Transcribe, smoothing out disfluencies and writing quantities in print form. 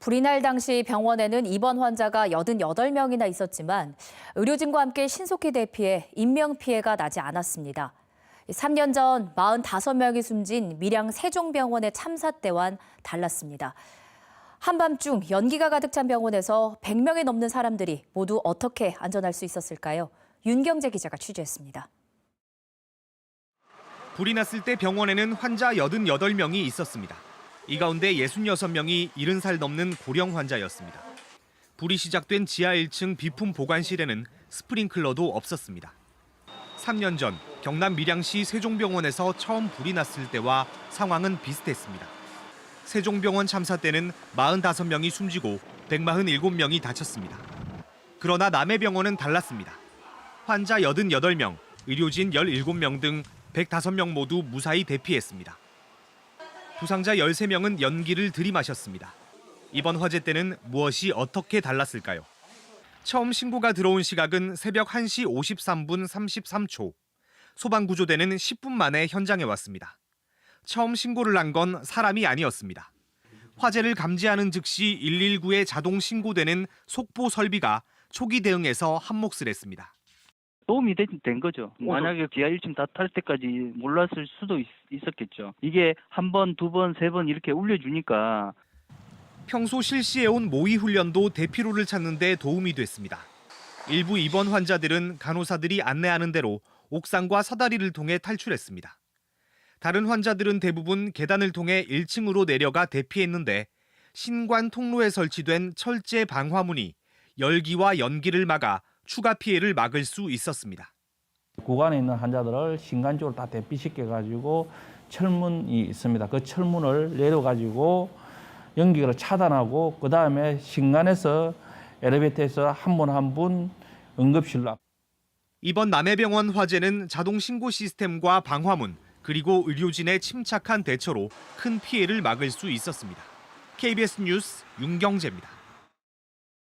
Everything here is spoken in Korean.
불이 날 당시 병원에는 입원 환자가 88명이나 있었지만 의료진과 함께 신속히 대피해 인명피해가 나지 않았습니다. 3년 전 45명이 숨진 밀양 세종병원의 참사 때와는 달랐습니다. 한밤중 연기가 가득 찬 병원에서 100명이 넘는 사람들이 모두 어떻게 안전할 수 있었을까요? 윤경재 기자가 취재했습니다. 불이 났을 때 병원에는 환자 88명이 있었습니다. 이 가운데 66명이 70살 넘는 고령 환자였습니다. 불이 시작된 지하 1층 비품 보관실에는 스프링클러도 없었습니다. 3년 전 경남 밀양시 세종병원에서 처음 불이 났을 때와 상황은 비슷했습니다. 세종병원 참사 때는 45명이 숨지고 147명이 다쳤습니다. 그러나 남해병원은 달랐습니다. 환자 88명, 의료진 17명 등 105명 모두 무사히 대피했습니다. 부상자 13명은 연기를 들이마셨습니다. 이번 화재 때는 무엇이 어떻게 달랐을까요? 처음 신고가 들어온 시각은 새벽 1시 53분 33초. 소방구조대는 10분 만에 현장에 왔습니다. 처음 신고를 한 건 사람이 아니었습니다. 화재를 감지하는 즉시 119에 자동 신고되는 속보 설비가 초기 대응에서 한몫을 했습니다. 도움이 된 거죠. 만약에 지하 1층 다 탈 때까지 몰랐을 수도 있었겠죠. 이게 한 번, 두 번, 세 번 이렇게 울려주니까. 평소 실시해온 모의 훈련도 대피로를 찾는 데 도움이 됐습니다. 일부 입원 환자들은 간호사들이 안내하는 대로 옥상과 사다리를 통해 탈출했습니다. 다른 환자들은 대부분 계단을 통해 1층으로 내려가 대피했는데 신관 통로에 설치된 철제 방화문이 열기와 연기를 막아 추가 피해를 막을 수 있었습니다. 구간에 있는 환자들을 신관 쪽으로 다 대피시켜가지고 철문이 있습니다. 그 철문을 내려가지고 연기를 차단하고 그 다음에 신관에서 엘리베이터에서 한 분 한 분 응급실로. 이번 남해병원 화재는 자동 신고 시스템과 방화문 그리고 의료진의 침착한 대처로 큰 피해를 막을 수 있었습니다. KBS 뉴스 윤경재입니다.